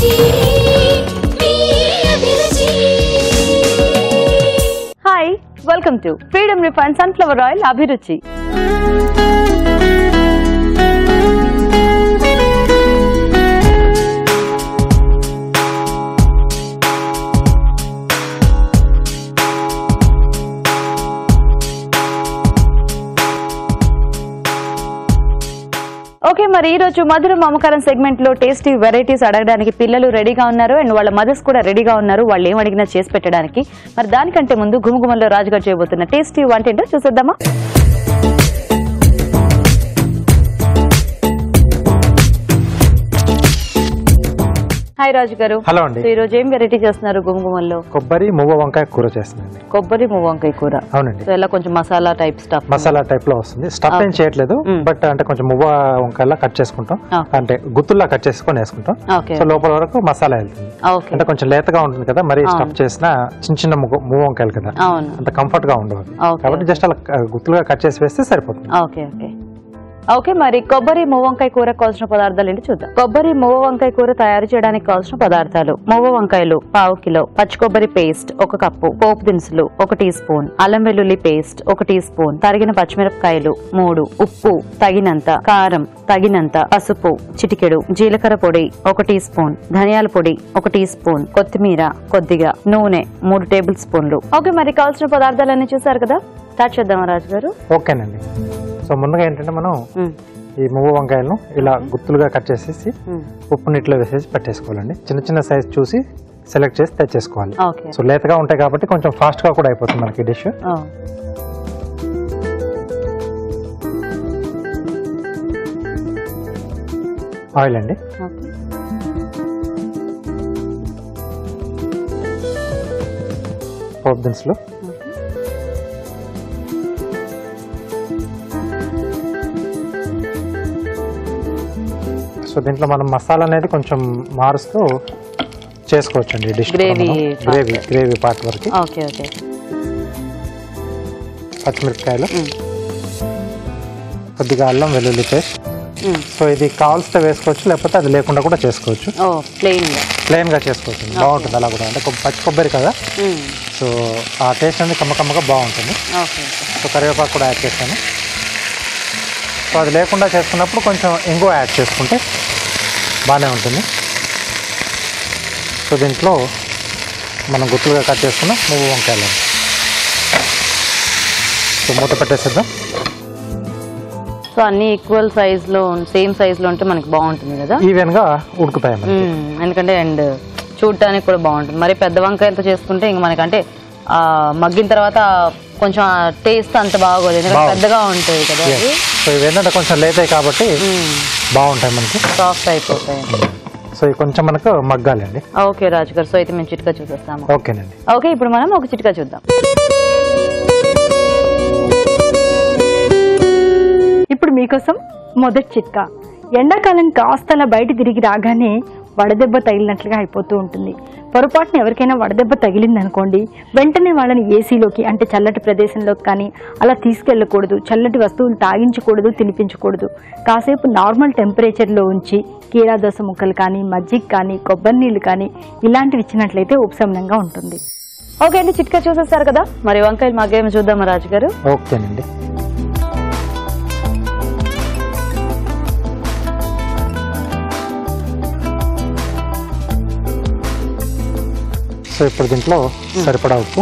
Hi, welcome to Freedom Refined Sunflower Oil Abhiruchi. Okay మరి ఈ రోజు మధుర మమకారం సెగ్మెంట్ లో టేస్టీ వెరైటీస్ అడగడానికి పిల్లలు రెడీగా ఉన్నారు అండ్ వాళ్ళ మదర్స్ కూడా రెడీగా ఉన్నారు వాళ్ళు ఏం అడిగినా చేసి పెట్టడానికి. మరి దానికంటే ముందు గుమగుమల్లో రాజుగారు చేయబోతున్న టేస్టీ వంట ఏంటో చూసేద్దామా. హాయ్ రాజు గారు. హలో అండి. ఈ రోజు ఏం వెరైటీ చేస్తున్నారు గుమగుమల్లో? కొబ్బరి మువ్వ వంకాయ కూర చేస్తున్నాండి. కొబ్బరి మువ్వ వంకాయ కూర. అవునండి. సో ఇలా కొంచెం masala type stuff. Masala type లో వస్తుంది. స్టఫ్ ఏం చేయట్లేదు, బట్ అంటే కొంచెం మువ్వ వంకాయలా కట్ చేసుకుంటాం, అంటే గుత్తుల్లా కట్ చేసుకొని వేసుకుంటాం. సో లోపల వరకు మసాలా వెళ్తుంది. అంటే కొంచెం లేతగా ఉంటుంది కదా, మరి స్టఫ్ చేసిన చిన్న చిన్న మువ్వ వంకాయలు కదా, అంత కంఫర్ట్ గా ఉండవు కాబట్టి జస్ట్ అలా గుత్తులుగా కట్ చేసి వేస్తే సరిపోతుంది. ఓకే ఓకే ఓకే మరి కొబ్బరి మువ్వ వంకాయ కూర కావాల్సిన పదార్థాలు ఏంటి చూద్దాం. కొబ్బరి మువ్వ వంకాయ కూర తయారు చేయడానికి కావాల్సిన పదార్థాలు: మువ్వ వంకాయలు ½ కిలో, పచ్చి కొబ్బరి పేస్ట్ 1 కప్పు, పోపు దినుసులు 1 టీ స్పూన్, అల్లం వెల్లుల్లి పేస్ట్ 1 టీ స్పూన్, తరిగిన పచ్చిమిరపకాయలు 3, ఉప్పు తగినంత, కారం తగినంత, పసుపు చిటికెడు, జీలకర్ర పొడి 1 టీ స్పూన్, ధనియాల పొడి 1 టీ స్పూన్, కొత్తిమీర కొద్దిగా, నూనె 3 టేబుల్ స్పూన్లు. ఓకే మరి కావాల్సిన పదార్థాలన్నీ చూసారు కదా, స్టార్ట్ చేద్దామా రాజు గారు? ఓకేనండి. సో ముందుగా ఏంటంటే మనం ఈ మువ్వ వంకాయలను ఇలా గుత్తులుగా కట్ చేసేసి ఉప్పు నీటిలో వేసేసి పెట్టేసుకోవాలండి. చిన్న చిన్న సైజ్ చూసి సెలెక్ట్ చేసి తెచ్చేసుకోవాలి. సో లేతగా ఉంటాయి కాబట్టి కొంచెం ఫాస్ట్ గా కూడా అయిపోతుంది మనకి డిష్. ఆయిల్ అండి, పోపు దినుసులు, సో దీంట్లో మనం మసాలా అనేది కొంచెం మారుస్తూ చేసుకోవచ్చు అండి డిష్. గ్రేవీ పార్ట్ వరకు. పచ్చిమిరపకాయలు, కొద్దిగా అల్లం వెల్లుల్లి పేస్ట్. సో ఇది కావాల్సితే వేసుకోవచ్చు, లేకపోతే అది లేకుండా కూడా చేసుకోవచ్చు. ప్లెయిన్ గా చేసుకోవచ్చు, బాగుంటుంది అలా కూడా. అంటే పచ్చి కొబ్బరి కదా, సో ఆ టేస్ట్ అనేది కమ్మకమ్మగా బాగుంటుంది. సో కరివేపాకు కూడా యాడ్ చేస్తాను. సో అది లేకుండా చేసుకున్నప్పుడు కొంచెం ఇంగువ యాడ్ చేసుకుంటే బాగానే ఉంటుంది. సో దీంట్లో మనం గుత్తులుగా కట్ చేసుకున్న మువ్వ వంకాయలు. సో మూత పెట్టేసేద్దాం. సో అన్ని ఈక్వల్ సైజ్ లో, సేమ్ సైజ్ లో ఉంటే మనకి బాగుంటుంది కదా, ఈవెన్ గా ఉడుకుతాయి. ఎందుకంటే అండ్ చూడటానికి కూడా బాగుంటుంది. మరి పెద్ద వంకాయలతో చేసుకుంటే ఇంక మనకి అంటే మగ్గిన తర్వాత కొంచెం టేస్ట్ అంత బాగోదు, ఎందుకంటే పెద్దగా ఉంటుంది కదా. సో ఇవేంటంటే కొంచెం లేట్ అయ్యి కాబట్టి బాగుంటాయి, మనకి సాఫ్ట్ అయిపోతాయి. సో ఇవి కొంచెం మనకు మగ్గాలండి. ఓకే రాజు గారు, సో అయితే మేము చిట్కా చూసేస్తాము. ఓకేనండి. ఓకే ఇప్పుడు మనం ఒక చిట్కా చూద్దాం. ఇప్పుడు మీకోసం మొదటి చిట్కా. ఎండాకాలం కాస్తలా బయట తిరిగి రాగానే వడదెబ్బ తగిలినట్లుగా అయిపోతూ ఉంటుంది. పొరపాటున ఎవరికైనా వడదెబ్బ తగిలిందనుకోండి, వెంటనే వాళ్ళని ఏసీలోకి, అంటే చల్లటి ప్రదేశంలోకి కానీ అలా తీసుకెళ్ళకూడదు. చల్లటి వస్తువులు తాగించకూడదు, తినిపించకూడదు. కాసేపు నార్మల్ టెంపరేచర్లో ఉంచి కీరాదోస ముక్కలు కానీ, మజ్జిగ కానీ, కొబ్బరి నీళ్ళు కానీ ఇలాంటివి ఇచ్చినట్లయితే ఉపశమనంగా ఉంటుంది. ఓకే అండి, చిట్కా చూసేస్తారు కదా, మరి వంకాయలు మగ్గేమో చూద్దామా రాజు గారు? ఓకేనండి. సో ఇప్పుడు దీంట్లో సరిపడా ఉప్పు,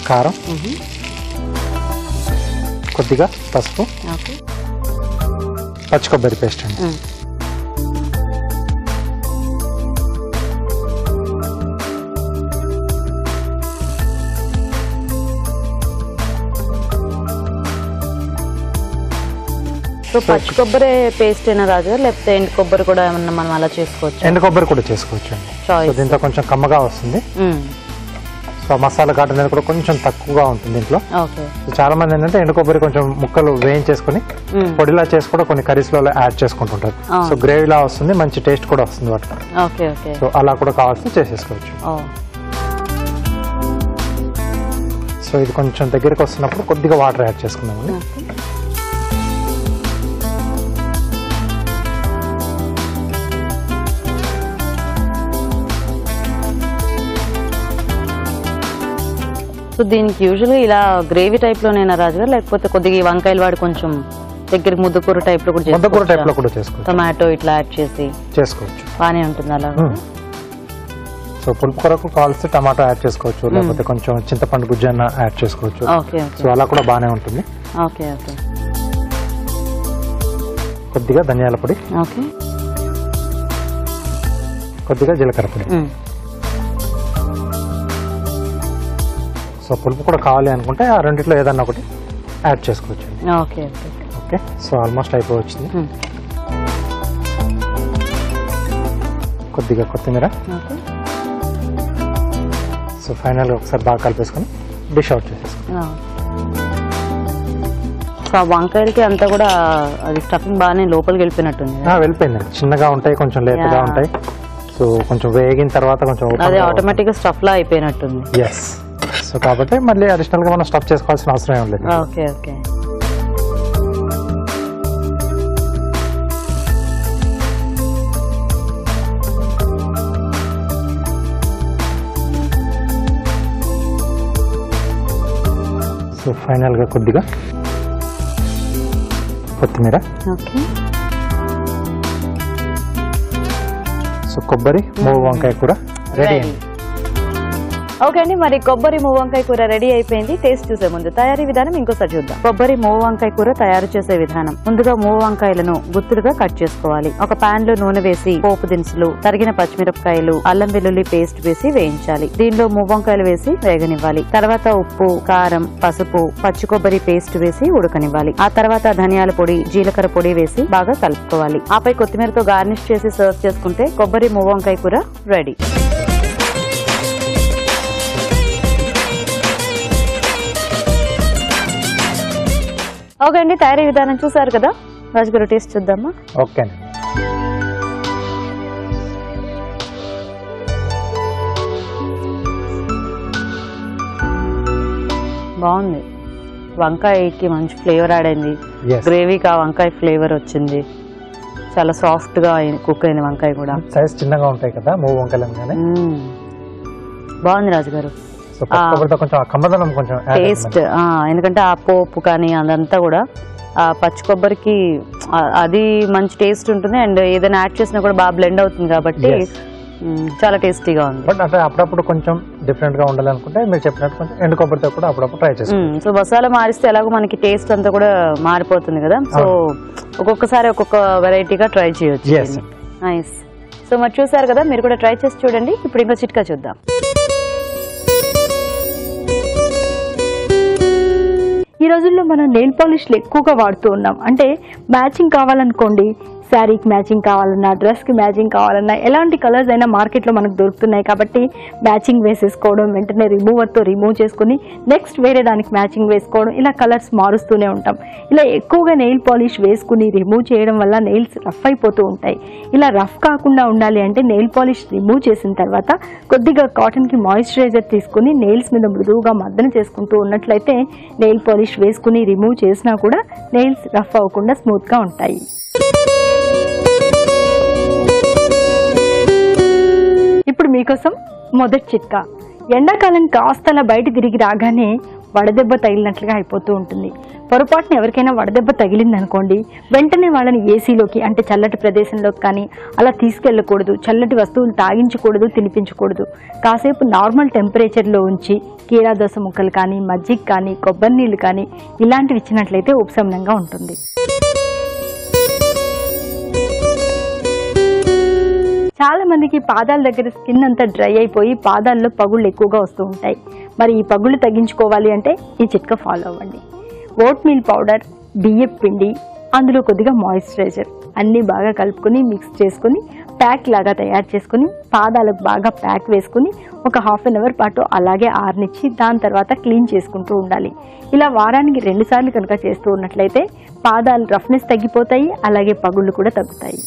కారం, కొద్దిగా పసుపు, పచ్చి కొబ్బరి పేస్ట్ అండి. సో పచ్చి కొబ్బరి పేస్ట్ అయినా రాజు గారు, లేకపోతే ఎండు కొబ్బరి కూడా ఏమన్నా మనం అలా చేసుకోవచ్చు? ఎండు కొబ్బరి కూడా చేసుకోవచ్చు అండి. సో దీంతో కొంచెం కమ్మగా వస్తుంది. సో మసాలా ఘాటు అనేది కూడా కొంచెం తక్కువగా ఉంటుంది దీంట్లో. చాలా మంది ఏంటంటే ఎండు కొబ్బరి కొంచెం ముక్కలు వేయించేసుకుని పొడిలా చేసి కూడా కొన్ని కర్రీస్ లో యాడ్ చేసుకుంటుంటారు. సో గ్రేవీలా వస్తుంది, మంచి టేస్ట్ కూడా వస్తుంది వాటిలో. సో అలా కూడా కావాల్సి చేసేసుకోవచ్చు. సో ఇది కొంచెం దగ్గరికి వస్తున్నప్పుడు కొద్దిగా వాటర్ యాడ్ చేసుకున్నాము. సో దీనికి యూజువల్గా ఇలా గ్రేవీ టైప్ లోనేనా రాజు గారు, లేకపోతే కొద్దిగా వంకాయలు వాడి కొంచెం దగ్గరికి ముద్దకూర టైప్ లో కూడా చేసుకోవచ్చు, టొమాటో ఇట్లా యాడ్ చేసి చేసుకోవచ్చు, బానే ఉంటుంది అలా. సో పులుపు కొరకు కావాల్సి టమాటో యాడ్ చేసుకోవచ్చు, లేకపోతే కొంచెం చింతపండు గుజ్జన్న యాడ్ చేసుకోవచ్చు. సో అలా కూడా బానే ఉంటుంది. Okay okay. కొద్దిగా ధనియాల పొడి, ఓకే, కొద్దిగా జీలకర్ర పొడి. సో పులుపు కూడా కావాలి అనుకుంటే ఆ రెండిట్లో ఏదన్నా ఒకటి యాడ్ చేసుకోవచ్చు. Okay okay okay. So almost అయిపోవచ్చింది. కొద్దిగా కొత్తిమీర. సో ఫైనల్గా ఒకసారి బాగా కలిపేసుకొని డిష్ అవుట్ చేసేసుకుంటాం. సో వంకాయలకి అంతా కూడా అది స్టఫింగ్ బాగానే లోపలికి వెళ్ళిపోయినట్టుంది. వెళ్ళిపోయింది. చిన్నగా ఉంటాయి, కొంచెం లేతగా ఉంటాయి. సో కొంచెం వేగిన తర్వాత కొంచెం అదే ఆటోమేటిక్ గా స్టఫ్ లా అయిపోయినట్టుంది. ఎస్. సో కాబట్టి మళ్ళీ అడిషనల్ గా మనం స్టఫ్ చేసుకోవాల్సిన అవసరం ఏం లేదు. Okay okay. సో ఫైనల్ గా కొద్దిగా కొత్తిమీర. ఓకే. సో కొబ్బరి మూవ వంకాయ కూర రెడీ. ఓకే అండి, మరి కొబ్బరి మూవ వంకాయ కూర రెడీ అయిపోయింది. టేస్ట్ చూసే ముందు తయారీ విధానం ఇంకోసారి చూద్దాం. కొబ్బరి మూవ వంకాయ కూర తయారు చేసే విధానం. ముందుగా మూవ వంకాయలను గుత్తులుగా కట్ చేసుకోవాలి. ఒక పాన్ లో నూనె వేసి పోపు దినుసులు, తరిగిన పచ్చిమిరపకాయలు, అల్లం వెల్లుల్లి పేస్ట్ వేసి వేయించాలి. దీనిలో మూవ వంకాయలు వేసి వేగనివ్వాలి. తర్వాత ఉప్పు, కారం, పసుపు, పచ్చి కొబ్బరి పేస్ట్ వేసి ఉడకనివ్వాలి. ఆ తర్వాత ధనియాల పొడి, జీలకర్ర పొడి వేసి బాగా కలుపుకోవాలి. ఆపై కొత్తిమీరతో గార్నిష్ చేసి సర్వ్ చేసుకుంటే కొబ్బరి మూవ వంకాయ కూర రెడీ. ఓకే అండి, తయారీ విధానం చూసారు కదా. రాజుగారు టేస్ట్ చూద్దామా? ఓకే. బాగుంది. వంకాయకి మంచి ఫ్లేవర్ యాడ్ అయింది. గ్రేవీకి ఆ వంకాయ ఫ్లేవర్ వచ్చింది. చాలా సాఫ్ట్ గా కుక్ అయింది వంకాయ కూడా. సైజ్ చిన్నగా ఉంటాయి కదా మూవ వంకాయలు. బాగుంది రాజుగారు. టేస్ట్ ఎందుకంటే ఆ పోపు కానీ అదంతా కూడా ఆ పచ్చి కొబ్బరికి అది మంచి టేస్ట్ ఉంటుంది. అండ్ ఏదైనా యాడ్ చేసినా కూడా బాగా బ్లెండ్ అవుతుంది కాబట్టి చాలా టేస్టీగా ఉంది. బట్ అంటే అప్పుడప్పుడు కొంచెం డిఫరెంట్ గా ఉండాలనుకుంటే మీరు చెప్పినట్టు కొంచెం ఎండు కొబ్బరితో కూడా అప్పుడప్పుడు ట్రై చేస్తాం. సో మసాలా మారిస్తే ఎలాగో మనకి టేస్ట్ అంతా కూడా మారిపోతుంది కదా. సో ఒక్కొక్కసారి ఒక్కొక్క వెరైటీగా ట్రై చేయొచ్చు. నైస్. సో మరి చూసారు కదా, మీరు కూడా ట్రై చేసి చూడండి. ఇప్పుడు ఇంకో చిట్కా చూద్దాం. ఈ రోజుల్లో మనం నెయిల్ పాలిష్లు ఎక్కువగా వాడుతూ ఉన్నాం. అంటే మ్యాచింగ్ కావాలనుకోండి, శారీకి మ్యాచింగ్ కావాలన్నా, డ్రెస్కి మ్యాచింగ్ కావాలన్నా, ఎలాంటి కలర్స్ అయినా మార్కెట్లో మనకు దొరుకుతున్నాయి. కాబట్టి మ్యాచింగ్ వేసేసుకోవడం, వెంటనే రిమూవర్తో రిమూవ్ చేసుకుని నెక్స్ట్ వేరే దానికి మ్యాచింగ్ వేసుకోవడం, ఇలా కలర్స్ మారుస్తూనే ఉంటాం. ఇలా ఎక్కువగా నెయిల్ పాలిష్ వేసుకుని రిమూవ్ చేయడం వల్ల నెయిల్స్ రఫ్ అయిపోతూ ఉంటాయి. ఇలా రఫ్ కాకుండా ఉండాలి అంటే నెయిల్ పాలిష్ రిమూవ్ చేసిన తర్వాత కొద్దిగా కాటన్కి మాయిశ్చరైజర్ తీసుకుని నెయిల్స్ మీద మృదువుగా మర్దన చేసుకుంటూ ఉన్నట్లయితే నెయిల్ పాలిష్ వేసుకుని రిమూవ్ చేసినా కూడా నెయిల్స్ రఫ్ అవ్వకుండా స్మూత్గా ఉంటాయి. ఇప్పుడు మీకోసం మొదటి చిట్కా. ఎండాకాలం కాస్తలా బయట తిరిగి రాగానే వడదెబ్బ తగిలినట్లుగా అయిపోతూ ఉంటుంది. పొరపాటున ఎవరికైనా వడదెబ్బ తగిలిందనుకోండి, వెంటనే వాళ్ళని ఏసీలోకి అంటే చల్లటి ప్రదేశంలోకి కానీ అలా తీసుకెళ్ళకూడదు. చల్లటి వస్తువులు తాగించకూడదు, తినిపించకూడదు. కాసేపు నార్మల్ టెంపరేచర్లో ఉంచి కీరాదోస ముక్కలు కానీ, మజ్జిగ కానీ, కొబ్బరి నీళ్ళు కానీ ఇలాంటివి ఇచ్చినట్లయితే ఉపశమనంగా ఉంటుంది. చాలా మందికి పాదాల దగ్గర స్కిన్ అంతా డ్రై అయిపోయి పాదాల్లో పగుళ్ళు ఎక్కువగా వస్తూ ఉంటాయి. మరి ఈ పగుళ్ళు తగ్గించుకోవాలి అంటే ఈ చిట్కా ఫాలో అవ్వండి. ఓట్ మీల్ పౌడర్, బియ్యం పిండి, అందులో కొద్దిగా మాయిశ్చరైజర్ అన్నీ బాగా కలుపుకొని మిక్స్ చేసుకుని ప్యాక్ లాగా తయారు చేసుకుని పాదాలకు బాగా ప్యాక్ వేసుకుని ఒక హాఫ్ అన్ అవర్ పాటు అలాగే ఆరనిచ్చి దాని తర్వాత క్లీన్ చేసుకుంటూ ఉండాలి. ఇలా వారానికి 2 సార్లు కనుక చేస్తూ ఉన్నట్లయితే పాదాలు రఫ్నెస్ తగ్గిపోతాయి, అలాగే పగుళ్ళు కూడా తగ్గుతాయి.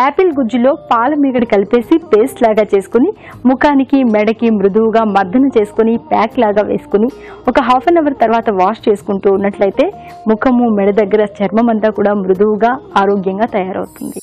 యాపిల్ గుజ్జులో పాల మీగడ కలిపేసి పేస్ట్ లాగా చేసుకుని ముఖానికి, మెడకి మృదువుగా మర్దన చేసుకుని ప్యాక్ లాగా వేసుకుని ఒక హాఫ్ అన్ అవర్ తర్వాత వాష్ చేసుకుంటూ ఉన్నట్లయితే ముఖము, మెడ దగ్గర చర్మం అంతా కూడా మృదువుగా ఆరోగ్యంగా తయారవుతుంది.